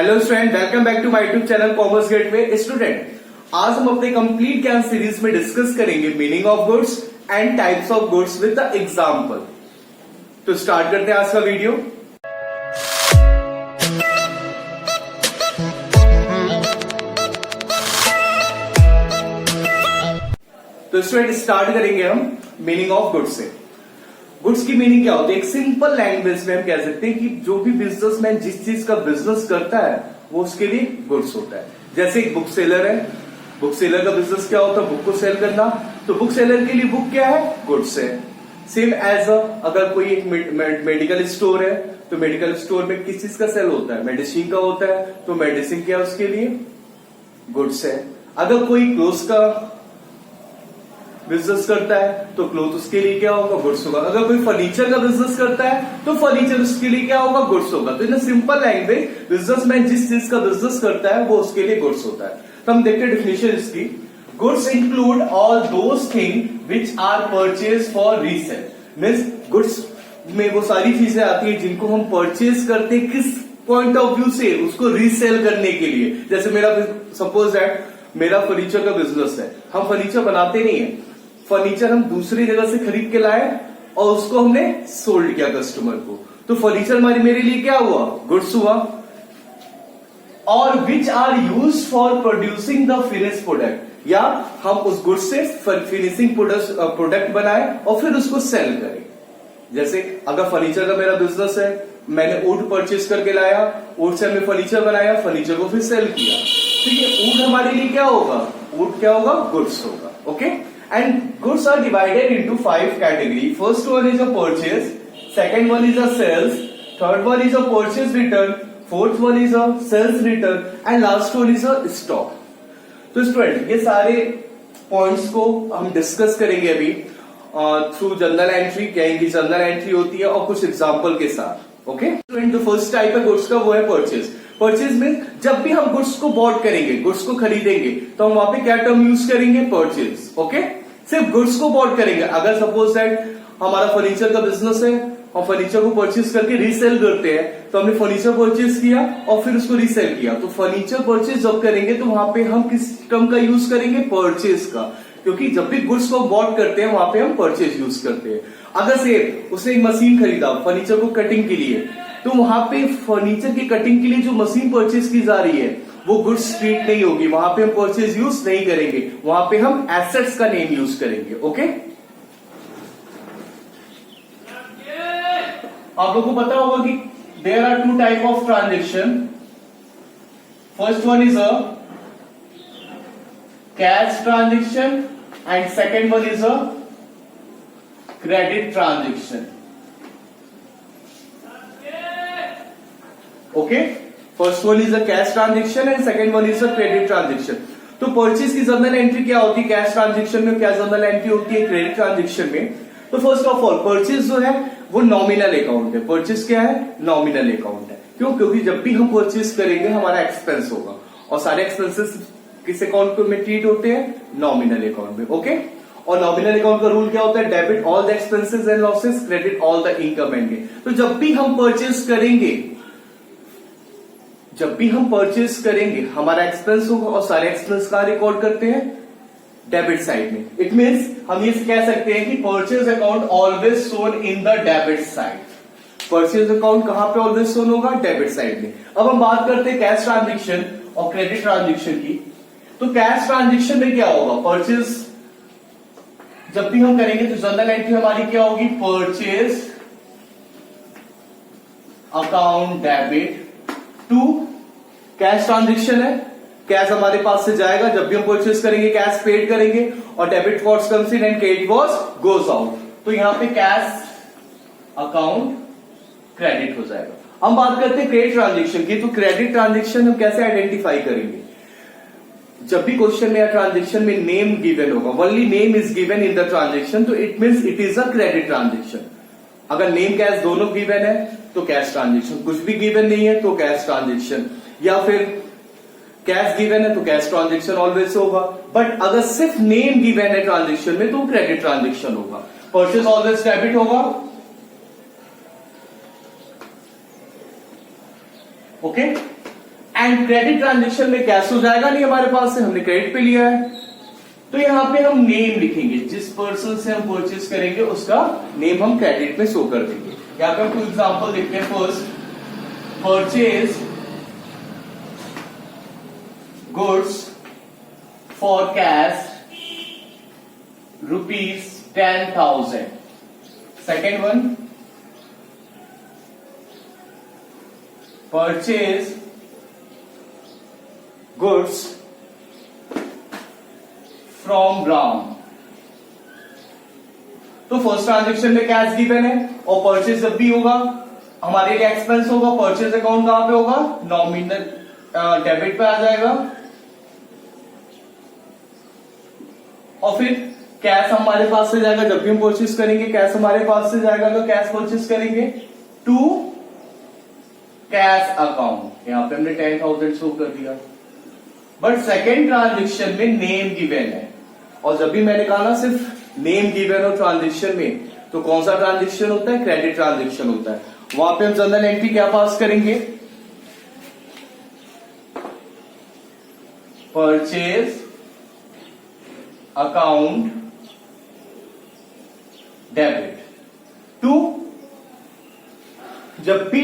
Hello student, welcome back to my YouTube channel commerce gateway. Student, आज हम अपने complete ज्ञान सीरीज में डिस्कस करेंगे meaning of goods and types of goods with the example. तो start करते हैं आज का वीडियो। तो स्टूडेंट, स्टार्ट करेंगे हम मीनिंग ऑफ गुड्स से। गुड्स की मीनिंग क्या होती है? एक सिंपल लैंग्वेज में हम कह सकते हैं कि जो भी बिजनेसमैन जिस चीज का बिजनेस करता है वो उसके लिए गुड्स होता है। जैसे एक बुक सेलर है, बुक सेलर का बिजनेस क्या होता है? बुक को सेल करना। तो बुक सेलर के लिए बुक क्या है? गुड्स है। सेम एज अगर कोई एक मेडिकल स्टोर है तो मेडिकल स्टोर में किस चीज का सेल होता है? मेडिसिन का होता है। तो मेडिसिन क्या है? उसके लिए गुड्स है। अगर कोई क्लोथ का बिजनेस करता है तो क्लोथ उसके लिए क्या होगा? गुड्स होगा। अगर कोई फर्नीचर का बिजनेस करता है तो फर्नीचर उसके लिए क्या होगा? गुड्स होगा। तो इन सिंपल लैंग्वेज बिजनेसमैन जिस चीज का बिजनेस करता है वो उसके लिए गुड्स होता है। तो हम देखते हैं डेफिनेशन इसकी। Goods include all those thing which are purchase for resale. Means goods में वो सारी चीजें आती है जिनको हम परचेज करते हैं किस पॉइंट ऑफ व्यू से? उसको रीसेल करने के लिए। जैसे मेरा सपोज दैट मेरा फर्नीचर का बिजनेस है, हम फर्नीचर बनाते नहीं है, फर्नीचर हम दूसरी जगह से खरीद के लाए और उसको हमने सोल्ड किया कस्टमर को। तो फर्नीचर मेरे लिए क्या हुआ? गुड्स हुआ। और which are use for producing the finish product, या हम उस गुड्स से फिनिशिंग प्रोडक्ट बनाए और फिर उसको सेल करें। जैसे अगर फर्नीचर का मेरा बिजनेस है, मैंने वुड परचेज करके लाया, वुड से हमने फर्नीचर बनाया, फर्नीचर को फिर सेल किया। तो ये वुड हमारे लिए क्या होगा? वुड क्या होगा? गुड्स होगा। Okay. And goods are divided into 5 categories. First one is a purchase, second one is a sales, third one is a purchase return, fourth one is a sales return, and last one is a stock. तो student, ये सारे points को हम discuss करेंगे अभी through journal entry. कहेंगे journal entry होती है और कुछ एग्जांपल के साथ। ओके स्टूडेंट, जो फर्स्ट टाइप है गुड्स का वो है परचेज। परचेज में जब भी हम गुड्स को बॉट करेंगे, गुड्स को खरीदेंगे, तो हम वहां पे क्या टर्म यूज करेंगे? परचेज। ओके, सिर्फ गुड्स को बॉट करेंगे। अगर सपोज दैट हमारा फर्नीचर का बिजनेस है और फर्नीचर को परचेज करके रीसेल करते हैं, तो हमने फर्नीचर परचेज किया और फिर उसको रीसेल किया। तो फर्नीचर परचेज जब करेंगे तो वहां पे हम किस टर्म का यूज करेंगे? परचेज का। क्योंकि जब भी गुड्स को बॉट करते हैं वहां पे हम परचेज यूज करते हैं। अगर से उसने एक मशीन खरीदा फर्नीचर को कटिंग के लिए, तो वहां पे फर्नीचर की कटिंग के लिए जो मशीन परचेज की जा रही है वो गुड्स ट्रीट नहीं होगी, वहां पे हम परचेज यूज नहीं करेंगे, वहां पे हम एसेट्स का नेम यूज करेंगे। ओके, आप लोगों को पता होगा कि there are 2 type of transaction. First one is a cash transaction and second one is a credit transaction. Okay, first one is a cash transaction and second one is a credit transaction. तो purchase की journal entry क्या होती है? Cash transaction में क्या journal entry होती है? Credit transaction में। तो फर्स्ट ऑफ ऑल परचेज जो है वो नॉमिनल अकाउंट है। परचेज क्या है? नॉमिनल अकाउंट है। क्यों? क्योंकि जब भी हम परचेज करेंगे हमारा एक्सपेंस होगा और सारे एक्सपेंसेस किस अकाउंट में ट्रीट होते हैं? नॉमिनल अकाउंट में। ओके, और नॉमिनल अकाउंट का रूल क्या होता है? Debit all the expenses and losses, credit all the income and gain. तो जब भी हम परचेज करेंगे हमारा एक्सपेंस होगा और सारे एक्सपेंस का रिकॉर्ड करते हैं डेबिट साइड में। इट मींस हम ये कह सकते हैं कि purchase account always shown in the debit side. Purchase account कहां पे ऑलवेज शोन होगा? डेबिट साइड में। अब हम बात करते हैं कैश ट्रांजेक्शन और क्रेडिट ट्रांजेक्शन की। तो कैश ट्रांजेक्शन में क्या होगा? परचेज जब भी हम करेंगे तो जर्नल एंट्री हमारी क्या होगी? Purchase account debit to cash transaction है। कैश हमारे पास से जाएगा जब भी हम परचेज करेंगे, कैश पेड करेंगे, और debit was comes in and credit was goes out. तो यहां पे कैश अकाउंट क्रेडिट हो जाएगा। हम बात करते हैं क्रेडिट ट्रांजेक्शन की। तो क्रेडिट ट्रांजेक्शन हम कैसे आइडेंटिफाई करेंगे? जब भी क्वेश्चन में या ट्रांजेक्शन में नेम गिवन होगा, only name is given in the transaction, तो it means it is a credit transaction. अगर नेम कैश दोनों गिवन है तो कैश ट्रांजेक्शन, कुछ भी गिवन नहीं है तो कैश ट्रांजेक्शन, या फिर कैश गिवन है तो कैश ट्रांजेक्शन ऑलवेज होगा। बट अगर सिर्फ नेम गिवन है ट्रांजेक्शन में तो क्रेडिट ट्रांजेक्शन होगा। परचेज ऑलवेज डेबिट होगा। ओके, एंड क्रेडिट ट्रांजेक्शन में कैश हो जाएगा नहीं हमारे पास से, हमने क्रेडिट पे लिया है, तो यहां पे हम नेम लिखेंगे, जिस पर्सन से हम परचेज करेंगे उसका नेम हम क्रेडिट में शो कर देंगे। यहां पे हम टू एग्जांपल लिखते हैं। First, purchase goods for cash ₹10,000। Second one, purchase goods from Ram. तो फर्स्ट ट्रांजेक्शन में कैश गिवन है, और परचेज जब भी होगा हमारे लिए एक्सपेंस होगा, परचेज अकाउंट कहां पे होगा, नॉमिनल डेबिट पे आ जाएगा, और फिर कैश हमारे पास से जाएगा, जब भी हम परचेज करेंगे कैश हमारे पास से जाएगा, तो कैश परचेज करेंगे टू कैश अकाउंट। यहां पे हमने 10,000 शो कर दिया। बट सेकेंड ट्रांजेक्शन में नेम गिवन है, और जब भी मैंने कहा ना सिर्फ नेम गिवन हो ट्रांजेक्शन में, तो कौन सा ट्रांजेक्शन होता है, क्रेडिट ट्रांजेक्शन होता है। वहां पे हम जनरल एंट्री क्या पास करेंगे, परचेज अकाउंट डेबिट टू, जब भी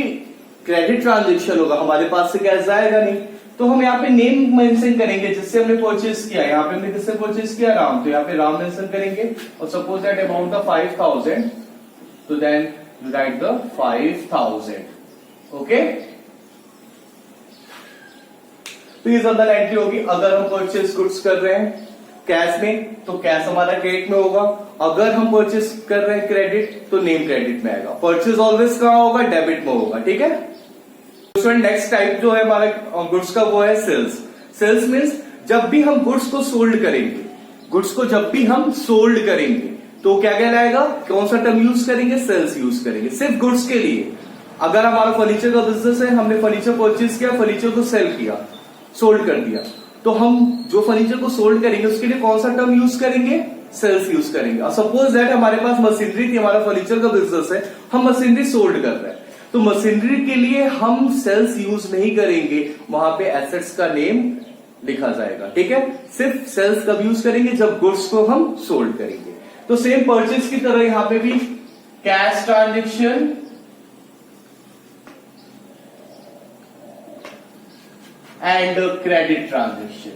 क्रेडिट ट्रांजेक्शन होगा हमारे पास से कैश जाएगा नहीं, तो हम यहाँ पे नेम मेंशन करेंगे जिससे हमने परचेज किया। यहाँ पे हमने किससे परचेज किया, राम, तो यहाँ पे राम मेंशन करेंगे, और सपोज दैट अमाउंट द 5,000, तो then you write the 5,000। Okay, तो ये जनरल एंट्री होगी। अगर हम परचेज गुड्स कर रहे हैं कैश में, तो कैश हमारा क्रेडिट में होगा। अगर हम परचेज कर रहे हैं क्रेडिट, तो नेम क्रेडिट में आएगा। परचेज ऑलवेज कहां होगा, डेबिट में होगा। ठीक है। नेक्स्ट टाइप जो है हमारे गुड्स का वो है सेल्स। सेल्स मीन्स जब भी हम गुड्स को सोल्ड करेंगे, गुड्स को जब भी हम सोल्ड करेंगे, तो क्या कहलाएगा, कौन सा टर्म यूज करेंगे, सेल्स यूज करेंगे सिर्फ गुड्स के लिए। अगर हमारा फर्नीचर का बिजनेस है, हमने फर्नीचर परचेज किया, फर्नीचर को सेल किया, सोल्ड कर दिया, तो हम जो फर्नीचर को सोल्ड करेंगे उसके लिए कौन सा टर्म यूज करेंगे, सेल्स यूज करेंगे। और सपोज दैट हमारे पास मशीनरी थी, हमारा फर्नीचर का बिजनेस है, हम मशीनरी सोल्ड कर रहे हैं, तो मशीनरी के लिए हम सेल्स यूज नहीं करेंगे, वहां पे एसेट्स का नेम लिखा जाएगा। ठीक है, सिर्फ सेल्स कब यूज करेंगे, जब गुड्स को हम सोल्ड करेंगे। तो सेम परचेज की तरह यहां पे भी cash transaction and credit transaction.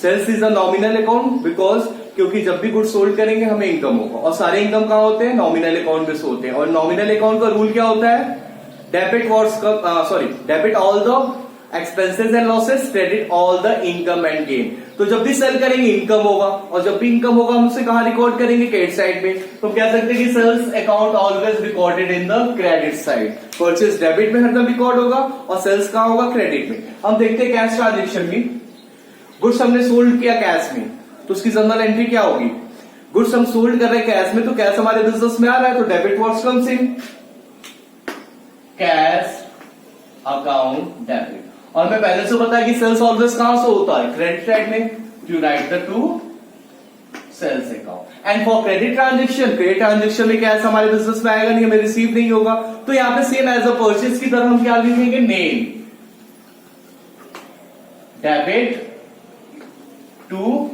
Sales is a nominal account because, क्योंकि जब भी गुड्स सोल्ड करेंगे हमें इनकम होगा, और सारे इनकम कहां होते हैं, नॉमिनल अकाउंट में से होते हैं। और नॉमिनल अकाउंट का रूल क्या होता है, debit all the expenses and losses, credit all the income and gain. तो जब भी सेल करेंगे इनकम होगा, और जब भी इनकम होगा हम उसे कहां रिकॉर्ड करेंगे, क्रेडिट साइड में। तो हम कह सकते हैं कि sales account always recorded in the credit side. Purchase debit में हरदम रिकॉर्ड होगा, और सेल्स कहां होगा, क्रेडिट में। हम देखते हैं कैश ट्रांजेक्शन में, गुड्स हमने सोल्ड किया कैश में, तो उसकी जनरल एंट्री क्या होगी, गुड्स हम सोल्ड कर रहे हैं कैश में, तो कैश हमारे बिजनेस में आ रहा है, तो debit what's comes in cash account debit. और मैं पहले से बताया कि सेल्स ऑलवेज कहां से होता है, क्रेडिट साइड में, you write the to sales account. And for credit transaction में कैश हमारे बिजनेस में आएगा नहीं, हमें रिसीव नहीं होगा, तो यहां पे सेम एज अ परचेज की तरह हम क्या लिखेंगे, name debit to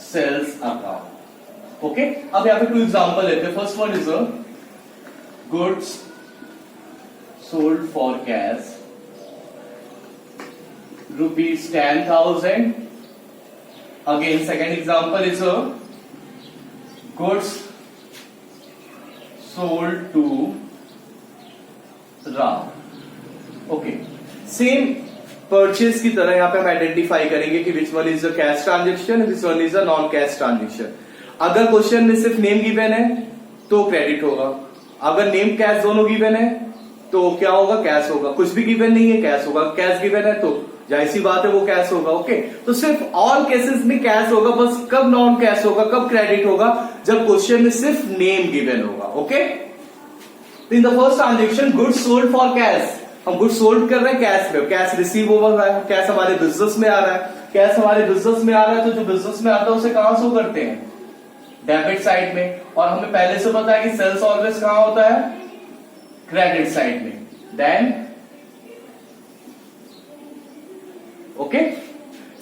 sales account. Okay, अब यहां पे टू एग्जांपल लेते हैं। First one is a goods sold for cash ₹10,000। Again second example is a goods sold to Ram. Okay, same purchase की तरह यहां पे हम आइडेंटिफाई करेंगे कि which one is a cash transaction, which one is a non cash transaction. अगर question में सिर्फ नेम गिवन है तो क्रेडिट होगा, अगर नेम कैश दोनों गिवन है तो क्या होगा, कैश होगा। कुछ भी गिवन नहीं है, कैश होगा। कैश गिवन है तो जाहिर सी बात है वो कैश होगा। ओके, तो सिर्फ ऑल केसेस में कैश होगा, बस कब नॉन कैश होगा, कब क्रेडिट होगा, जब क्वेश्चन में सिर्फ नेम गिवन होगा। Okay, in the first transaction goods sold for cash, हम गुड्स सोल्ड कर रहे हैं कैश में, कैश रिसीव हो रहा है, कैश हमारे बिजनेस में आ रहा है, कैश हमारे बिजनेस में आ रहा है, तो जो बिजनेस में आता है उसे कहां शो करते हैं, डेबिट साइड में, और हमें पहले से पता है कि सेल्स ऑलवेज कहां होता है, क्रेडिट साइड में। Then okay,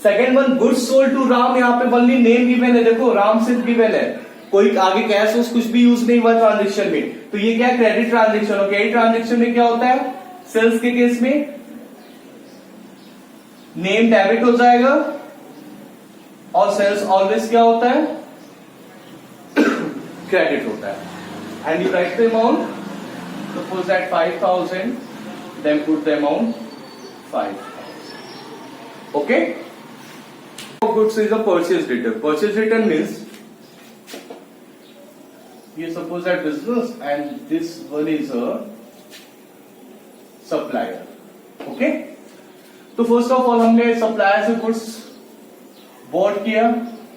second one, goods sold to Ram, यहाँ पे ओनली नेम गिवन है, देखो राम सिर्फ गिवन है, कोई आगे कैश कुछ भी यूज नहीं हुआ ट्रांजेक्शन में, तो ये क्या क्रेडिट ट्रांजेक्शन, और क्रेडिट ट्रांजेक्शन में क्या होता है, सेल्स के केस में नेम डेबिट हो जाएगा, और सेल्स ऑलवेज क्या होता है, क्रेडिट होता है। And you write the amount, suppose that 5,000, then put the amount 5,000। Okay, goods is a purchase return. Purchase return means ये suppose that business and this one is a supplier. Okay, तो first of all हमने supplier से goods bought किया,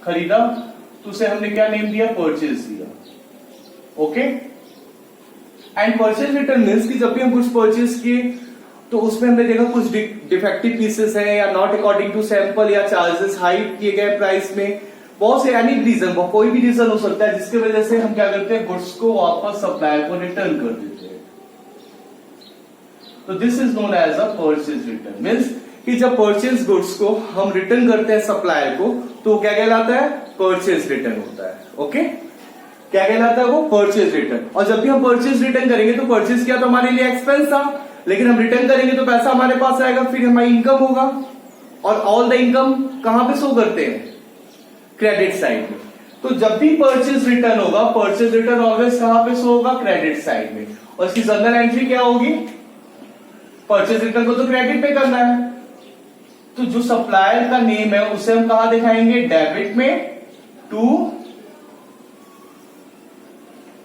खरीदा, तो उसे हमने क्या नेम दिया, परचेज दिया। Okay, and purchase return means कि जब भी हम गुड्स परचेज किए तो उसमें हमने देखा कुछ डिफेक्टिव पीसेस है, या नॉट अकॉर्डिंग टू सैंपल, या चार्जेस हाई किए गए प्राइस में, बहुत से एनी रीजन, कोई भी रीजन हो सकता है जिसकी वजह से हम क्या करते हैं, गुड्स को वापस सप्लायर को रिटर्न कर देते हैं। तो this is known as a purchase return. Means कि जब परचेज गुड्स को हम रिटर्न करते हैं सप्लायर को, तो क्या कहलाता है, परचेज रिटर्न होता है। ओके, क्या कहलाता है वो, परचेज रिटर्न। और जब भी हम परचेज रिटर्न करेंगे तो परचेज किया तो हमारे लिए एक्सपेंस था, लेकिन हम रिटर्न करेंगे तो पैसा हमारे पास आएगा, फिर हमारी इनकम होगा, और ऑल द इनकम कहां पे शो करते हैं, क्रेडिट साइड में। तो जब भी परचेज रिटर्न होगा, परचेज रिटर्न ऑलवेज कहां पे शो होगा, क्रेडिट साइड में। और इसकी जर्नल एंट्री क्या होगी, परचेज रिटर्न को तो क्रेडिट पे करना है, तो जो सप्लायर का नेम है उसे हम कहां दिखाएंगे, डेबिट में, टू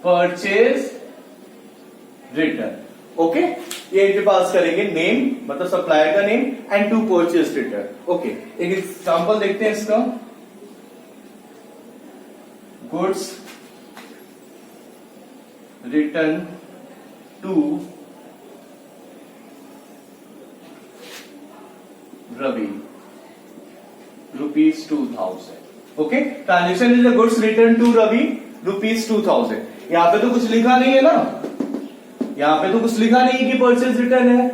परचेज रिटर्न। ओके, ये एंट्री पास करेंगे, नेम मतलब सप्लायर का name and to purchase return. Okay, एक एग्जांपल देखते हैं इसका, goods return to Ravi ₹2,000। Okay, transaction is a goods return to Ravi ₹2,000। यहां पे तो कुछ लिखा नहीं है ना, यहां पे तो कुछ लिखा नहीं है कि परचेज रिटर्न है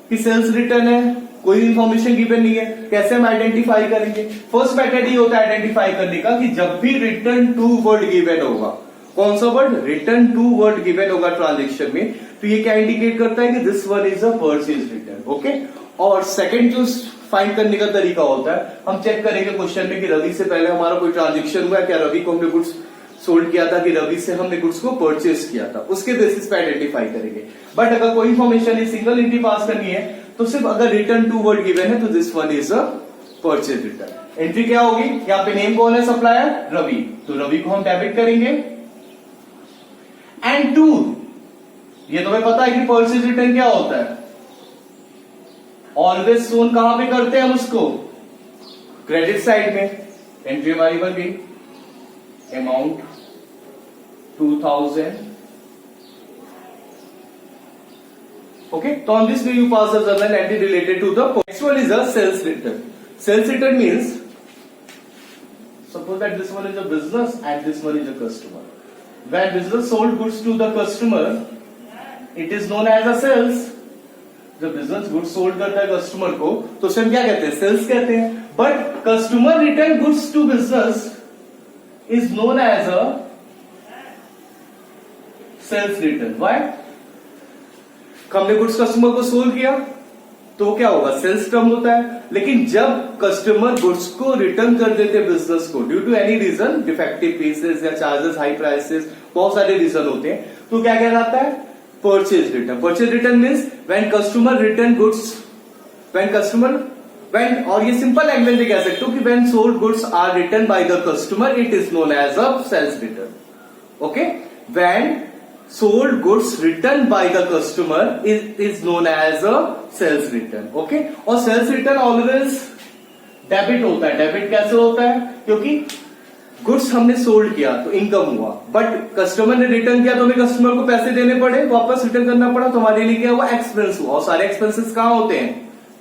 कि सेल्स रिटर्न है, कोई इंफॉर्मेशन गिवन नहीं है। कैसे हम आइडेंटिफाई करेंगे, फर्स्ट मेथड ये होता है आइडेंटिफाई करने का कि जब भी रिटर्न टू वर्ड गिवन होगा, कौन सा word, return to word given होगा ट्रांजेक्शन में, तो ये क्या इंडिकेट करता है कि this one is a purchase return. Okay, और सेकंड जो फाइंड करने का तरीका होता है, हम चेक करेंगे क्वेश्चन में कि रवि से पहले हमारा कोई ट्रांजेक्शन हुआ है क्या, रवि को हमने गुड्स सोल्ड किया था कि रवि से हमने गुड्स को परचेज किया था, उसके बेसिस पे आइडेंटिफाई करेंगे। बट अगर कोई इंफॉर्मेशन सिंगल एंट्री पास करनी है तो सिर्फ अगर रिटर्न टू वर्ड गिवन है तो this one is a purchase return. Entry क्या होगी, यहाँ पे नेम कौन है, सप्लायर रवि, तो रवि को हम डेबिट करेंगे। एंड टू, ये तुम्हें पता है कि परचेज रिटर्न क्या होता है, ऑलवेज सोन कहां पे करते हैं हम उसको, क्रेडिट साइड में। एंट्री हमारी बन गई, amount 2,000। Okay, so on this way you pass the journal entry related to the next one is a sales return. Sales return means suppose that this one is a business and this one is a customer. When business sold goods to the customer, it is known as a sales. जब business goods sold करता है customer को तो उसे हम क्या कहते हैं, सेल्स कहते हैं। But customer return goods to business is known as a sales return. Why, हमने गुड्स कस्टमर को सोल्ड किया तो क्या होगा, सेल्स टर्म होता है। लेकिन जब कस्टमर गुड्स को रिटर्न कर देते बिजनेस को due to any reason, defective pieces या चार्जेस, हाई प्राइसेस, बहुत सारे रीजन होते हैं, तो क्या कहलाता है, purchase return. Purchase return means when customer return goods, when और ये सिंपल लैंग्वेज में कह सकते हो कि when sold goods are return by the customer it is known as a sales return. Okay, when sold goods returned by the customer is known as a sales return. Okay, और sales return always debit होता है। Debit कैसे होता है, क्योंकि goods हमने sold किया तो इनकम हुआ, बट कस्टमर ने रिटर्न किया तो हमें कस्टमर को पैसे देने पड़े, वापस रिटर्न करना पड़ा, तो हमारे लिए क्या हुआ, एक्सपेंस हुआ। और सारे एक्सपेंसेस कहां होते हैं,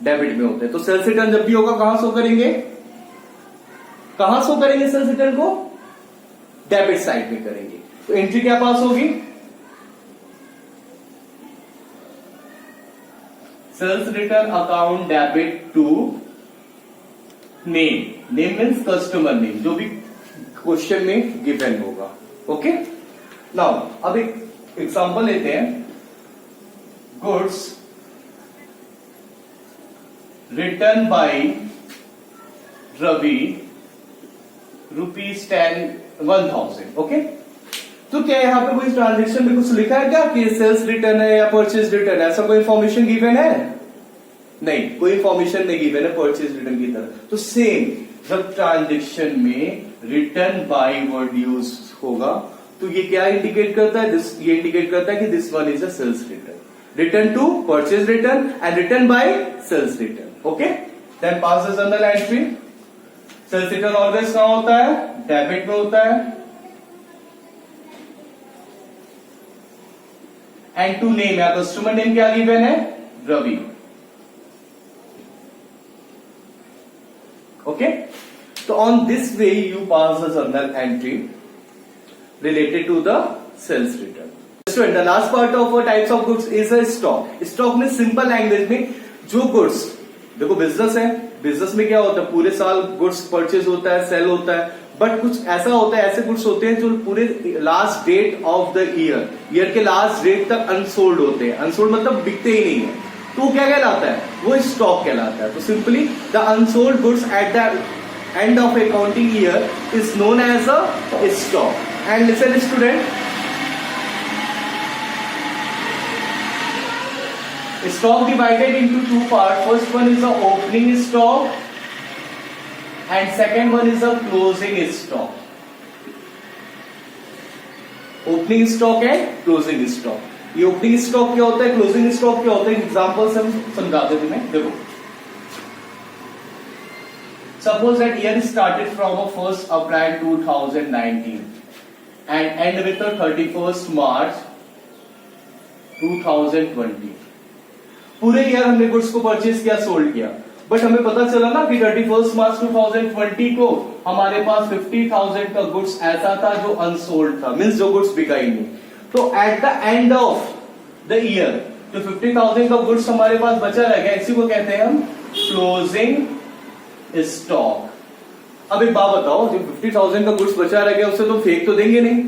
डेबिट में होते हैं। तो सेल्स रिटर्न जब भी होगा कहां शो करेंगे, कहां शो करेंगे सेल्स रिटर्न को, डेबिट साइड में करेंगे। तो एंट्री क्या पास होगी, sales return account debit to name, name means customer name, जो भी क्वेश्चन में गिवन होगा। ओके, नाउ अब एक एग्जांपल लेते हैं। Goods return by Ravi ₹10,000। Okay, तो क्या यहाँ पे कोई ट्रांजेक्शन में कुछ लिखा है क्या कि सेल्स रिटर्न है या परचेज रिटर्न है, ऐसा कोई इंफॉर्मेशन गिवन है? नहीं, कोई इंफॉर्मेशन नहीं गिवन है परचेज रिटर्न की तरह। तो सेम जब ट्रांजेक्शन में रिटर्न बाय वर्ड यूज होगा तो ये क्या इंडिकेट करता है, ये इंडिकेट करता है कि this one is a sales return, return to purchase return and return by sales return. Okay, then pass the journal entry. Sales return always कहां होता है, डेबिट में होता है। एंड टू नेम या कस्टमर नेम क्या गिवन है, Ravi. Okay, तो on this way you pass the journal entry related to the sales return. Student, the last part of our types of goods is a stock. Stock में simple language में जो goods, देखो business है, business में क्या होता है, पूरे साल गुड्स परचेज होता है, सेल होता है, बट कुछ ऐसा होता है, ऐसे गुड्स होते हैं जो पूरे last date of the year के लास्ट डेट तक अनसोल्ड होते हैं। अनसोल्ड मतलब बिकते ही नहीं है, तो वो क्या कहलाता है, वो स्टॉक कहलाता है। तो simply the unsold goods at the end of accounting year is known as a stock. And listen student, stock divided into two parts. First one is the opening stock and second one is the closing stock. Opening stock and closing stock. ये opening stock क्या होता है, closing stock क्या होता है, example से हम समझाते हैं तुम्हें। देखो, suppose that year started from 1st April 2019 and end with the 31st March 2020। पूरे ईयर हमने गुड्स को परचेज किया, सोल्ड किया, बट हमें पता चला ना कि 31st मार्च 2020 को हमारे पास 50,000 का गुड्स ऐसा था जो अनसोल्ड था, मींस जो गुड्स बिका ही नहीं। तो at the end of the year जो 50,000 का गुड्स हमारे पास बचा रह गया, इसी को कहते हैं हम क्लोजिंग स्टॉक। अब एक बात बताओ, जो 50,000 का गुड्स बचा रह गया उसे तो फेंक तो देंगे नहीं,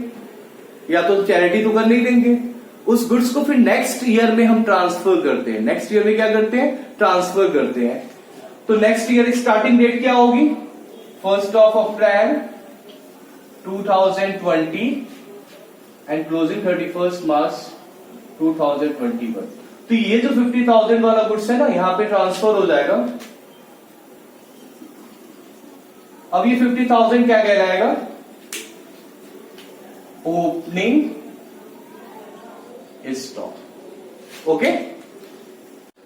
या तो चैरिटी तो कर नहीं देंगे। उस गुड्स को फिर नेक्स्ट ईयर में हम ट्रांसफर करते हैं। नेक्स्ट ईयर में क्या करते हैं, ट्रांसफर करते हैं। तो नेक्स्ट ईयर की स्टार्टिंग डेट क्या होगी, 1st of April 2020 and closing 31st March 2021। तो ये जो 50,000 वाला गुड्स है ना, यहां पे ट्रांसफर हो जाएगा। अब ये 50,000 क्या कहलाएगा, ओपनिंग स्टॉक। ओके,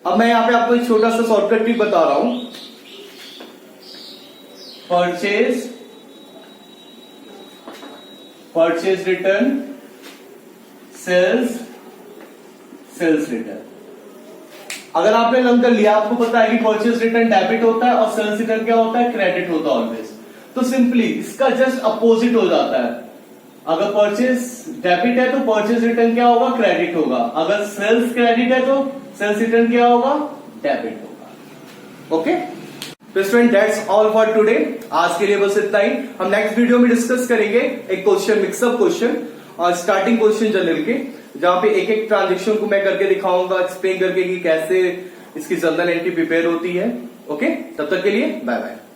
अब मैं यहां पे आपको एक छोटा सा शॉर्टकट ट्रिक बता रहा हूं। Purchase return, sales return. अगर आपने लर्न कर लिया, आपको पता है कि परचेज रिटर्न डेबिट होता है और सेल्स रिटर्न क्या होता है, क्रेडिट होता है ऑलवेज। तो सिंपली इसका जस्ट अपोजिट हो जाता है। अगर परचेज डेबिट है तो परचेज रिटर्न क्या होगा, क्रेडिट होगा। अगर सेल्स क्रेडिट है तो सेल्स रिटर्न क्या होगा, डेबिट होगा। ओके, तो student that's all for today. आज के लिए बस इतना ही। हम नेक्स्ट वीडियो में डिस्कस करेंगे एक क्वेश्चन, मिक्सअप क्वेश्चन और स्टार्टिंग क्वेश्चन जनरल के, जहां पे एक एक ट्रांजेक्शन को मैं करके दिखाऊंगा, एक्सप्लेन करके कि कैसे इसकी जर्नल एंट्री प्रिपेयर होती है। ओके, तब तक के लिए बाय बाय।